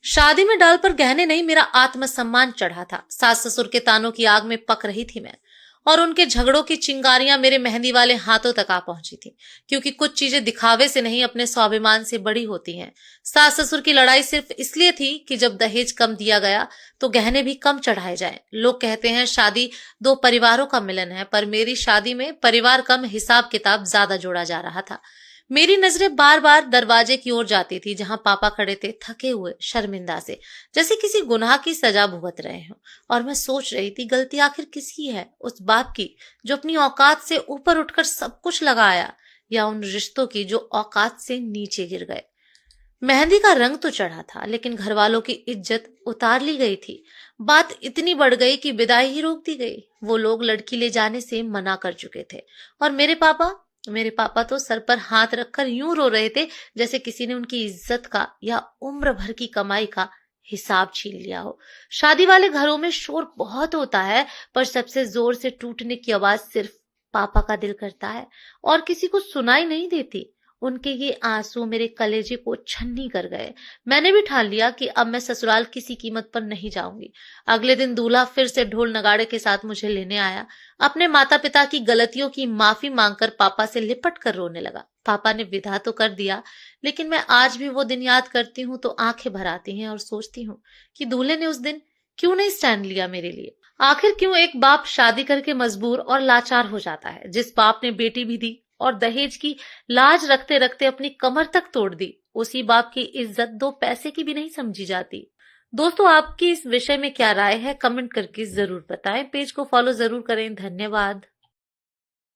शादी में डाल पर गहने नहीं, मेरा आत्मसम्मान चढ़ा था। सास ससुर के तानों की आग में पक रही थी मैं, और उनके झगड़ों की चिंगारियां मेरे मेहंदी वाले हाथों तक आ पहुंची थी। क्योंकि कुछ चीजें दिखावे से नहीं, अपने स्वाभिमान से बड़ी होती हैं। सास ससुर की लड़ाई सिर्फ इसलिए थी कि जब दहेज कम दिया गया तो गहने भी कम चढ़ाए जाएं। लोग कहते हैं शादी दो परिवारों का मिलन है, पर मेरी शादी में परिवार कम, हिसाब किताब ज्यादा जोड़ा जा रहा था। मेरी नजरें बार बार दरवाजे की ओर जाती थी, जहां पापा खड़े थे, थके हुए, शर्मिंदा से, जैसे किसी गुनाह की सजा भुगत रहे हों। और मैं सोच रही थी, गलती आखिर किसकी है? उस बाप की जो अपनी औकात से ऊपर उठकर सब कुछ लगाया, या उन रिश्तों की जो औकात से नीचे गिर गए? मेहंदी का रंग तो चढ़ा था, लेकिन घर वालों की इज्जत उतार ली गई थी। बात इतनी बढ़ गई कि विदाई ही रोक दी गई। वो लोग लड़की ले जाने से मना कर चुके थे, और मेरे पापा तो सर पर हाथ रखकर यूं रो रहे थे, जैसे किसी ने उनकी इज्जत का या उम्र भर की कमाई का हिसाब छीन लिया हो। शादी वाले घरों में शोर बहुत होता है, पर सबसे जोर से टूटने की आवाज सिर्फ पापा का दिल करता है, और किसी को सुनाई नहीं देती। उनके ये आंसू मेरे कलेजे को छन्नी कर गए। मैंने भी ठान लिया कि अब मैं ससुराल किसी कीमत पर नहीं जाऊंगी। अगले दिन दूल्हा फिर से ढोल नगाड़े के साथ मुझे लेने आया। अपने माता पिता की गलतियों की माफी मांगकर पापा से लिपट कर रोने लगा। पापा ने विदा तो कर दिया, लेकिन मैं आज भी वो दिन याद करती हूँ तो आंखें भर आती हैं, और सोचती हूँ कि दूल्हे ने उस दिन क्यों नहीं स्टैंड लिया मेरे लिए। आखिर क्यों एक बाप शादी करके मजबूर और लाचार हो जाता है? जिस बाप ने बेटी भी दी और दहेज की लाज रखते रखते अपनी कमर तक तोड़ दी, उसी बाप की इज्जत दो पैसे की भी नहीं समझी जाती। दोस्तों, आपकी इस विषय में क्या राय है? कमेंट करके जरूर बताएं। पेज को फॉलो जरूर करें। धन्यवाद।